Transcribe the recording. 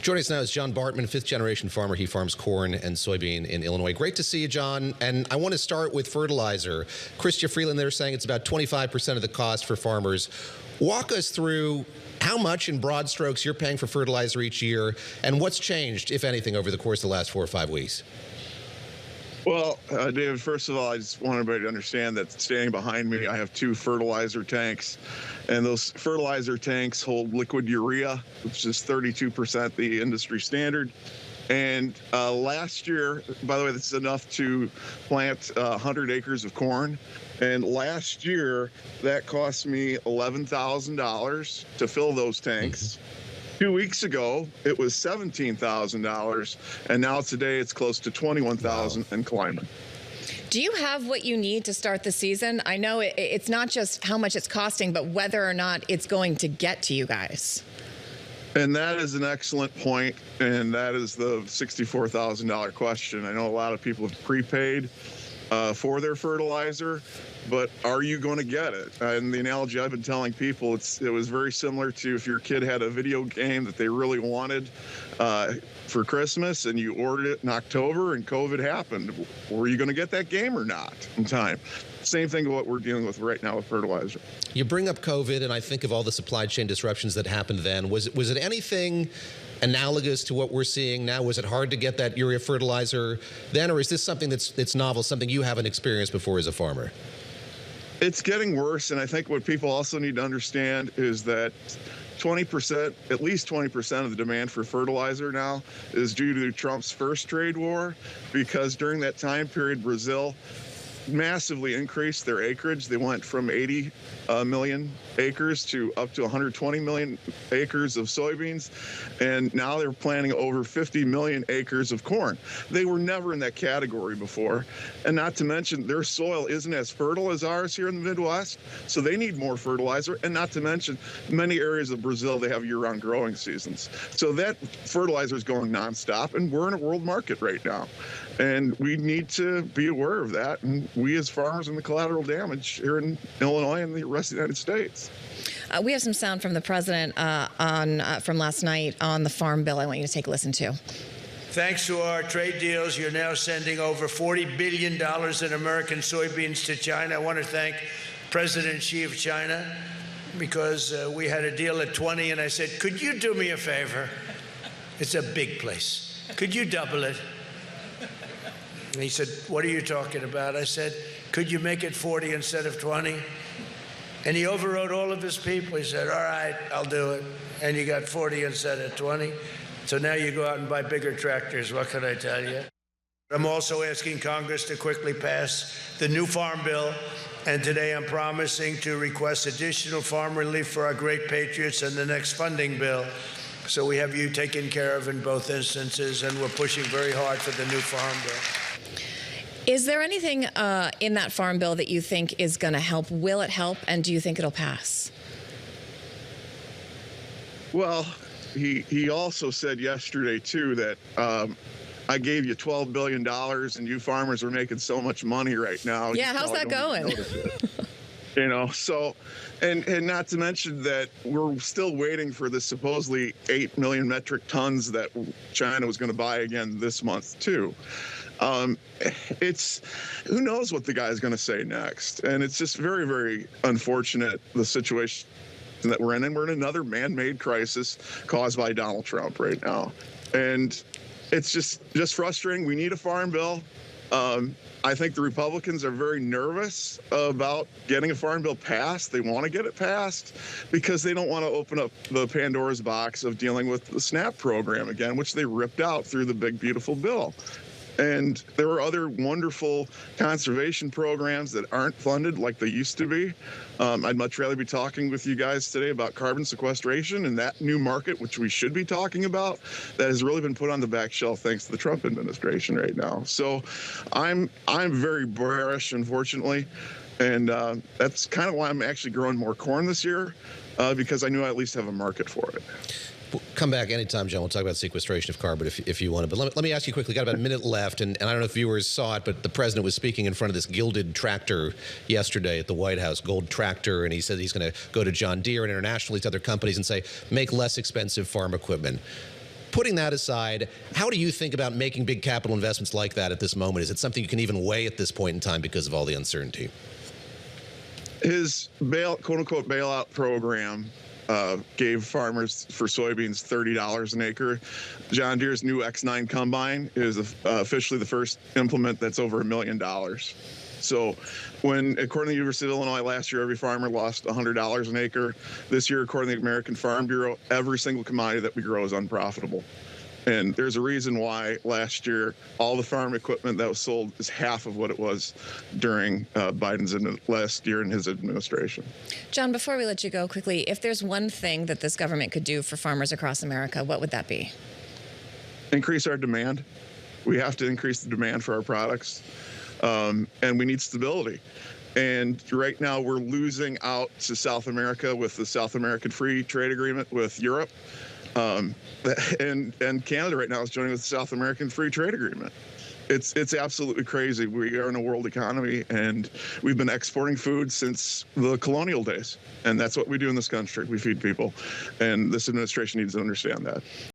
Joining us now is John Bartman, fifth-generation farmer. He farms corn and soybean in Illinois. Great to see you, John. And I want to start with fertilizer. Christina Freeland there saying it's about 25% of the cost for farmers. Walk us through how much, in broad strokes, you're paying for fertilizer each year, and what's changed, if anything, over the course of the last 4 or 5 weeks. Well, David, first of all, I just want everybody to understand that standing behind me, I have 2 fertilizer tanks. And those fertilizer tanks hold liquid urea, which is 32% the industry standard. And last year, by the way, this is enough to plant 100 acres of corn. And last year, that cost me $11,000 to fill those tanks. 2 weeks ago, it was $17,000, and now today it's close to $21,000 and climbing. Do you have what you need to start the season? I know it's not just how much it's costing, but whether or not it's going to get to you guys. And that is an excellent point, and that is the $64,000 question. I know a lot of people have prepaid for their fertilizer, but are you going to get it? And the analogy I've been telling people, it was very similar to if your kid had a video game that they really wanted for Christmas and you ordered it in October and COVID happened. Were you going to get that game or not in time? Same thing with what we're dealing with right now with fertilizer. You bring up COVID, and I think of all the supply chain disruptions that happened then. Was it anything analogous to what we're seeing now? Was it hard to get that urea fertilizer then, or is this something that's novel, something you haven't experienced before as a farmer? It's getting worse, and I think what people also need to understand is that 20%, at least 20% of the demand for fertilizer now is due to Trump's first trade war, because during that time period, Brazil massively increased their acreage. They went from 80 million acres to up to 120 million acres of soybeans, and now they're planting over 50 million acres of corn. They were never in that category before, and not to mention their soil isn't as fertile as ours here in the Midwest, so they need more fertilizer, and not to mention many areas of Brazil, they have year-round growing seasons. So that fertilizer is going nonstop, and we're in a world market right now. And we need to be aware of that, and we as farmers and the collateral damage here in Illinois and the rest of the United States. We have some sound from the president from last night on the Farm Bill I want you to take a listen to. Thanks to our trade deals, you're now sending over $40 billion in American soybeans to China. I want to thank President Xi of China, because we had a deal at 20, and I said, could you do me a favor? It's a big place. Could you double it? And he said, what are you talking about? I said, could you make it 40 instead of 20? And he overrode all of his people. He said, all right, I'll do it. And you got 40 instead of 20. So now you go out and buy bigger tractors. What can I tell you? I'm also asking Congress to quickly pass the new Farm Bill. And today I'm promising to request additional farm relief for our great patriots in the next funding bill. So we have you taken care of in both instances, and we're pushing very hard for the new Farm Bill. Is there anything in that Farm Bill that you think is going to help? Will it help, and do you think it'll pass? Well, he also said yesterday, too, that I gave you $12 billion and you farmers are making so much money right now. Yeah, how's that going? You know, so, and not to mention that we're still waiting for the supposedly 8 million metric tons that China was going to buy again this month, too. It's, who knows what the guy's going to say next. And it's just very, very unfortunate, the situation that we're in. And we're in another man-made crisis caused by Donald Trump right now. And it's just frustrating. We need a farm bill. I think the Republicans are very nervous about getting a farm bill passed. They want to get it passed because they don't want to open up the Pandora's box of dealing with the SNAP program again, which they ripped out through the big, beautiful bill. And there are other wonderful conservation programs that aren't funded like they used to be. I'd much rather be talking with you guys today about carbon sequestration and that new market, which we should be talking about, that has really been put on the back shelf thanks to the Trump administration right now. So I'm very bearish, unfortunately. And that's kind of why I'm actually growing more corn this year, because I knew I at least have a market for it. We'll come back anytime, John. We'll talk about sequestration of carbon if you want to. But let me ask you quickly. Got about a minute left, and I don't know if viewers saw it, but the president was speaking in front of this gilded tractor yesterday at the White House, gold tractor, and he said he's going to go to John Deere and internationally to other companies and say, make less expensive farm equipment. Putting that aside, how do you think about making big capital investments like that at this moment? Is it something you can even weigh at this point in time because of all the uncertainty? His quote-unquote bailout program gave farmers for soybeans $30 an acre. John Deere's new X9 combine is officially the first implement that's over $1 million. So when, according to the University of Illinois, last year every farmer lost $100 an acre. This year, according to the American Farm Bureau, every single commodity that we grow is unprofitable. And there's a reason why last year all the farm equipment that was sold is half of what it was during Biden's last year in his administration. John, before we let you go quickly, if there's one thing that this government could do for farmers across America, what would that be? Increase our demand. We have to increase the demand for our products, and we need stability. And right now we're losing out to South America with the South American Free Trade Agreement with Europe. And Canada right now is joining with the South American Free Trade Agreement. It's absolutely crazy. We are in a world economy, and we've been exporting food since the colonial days. And that's what we do in this country. We feed people. And this administration needs to understand that.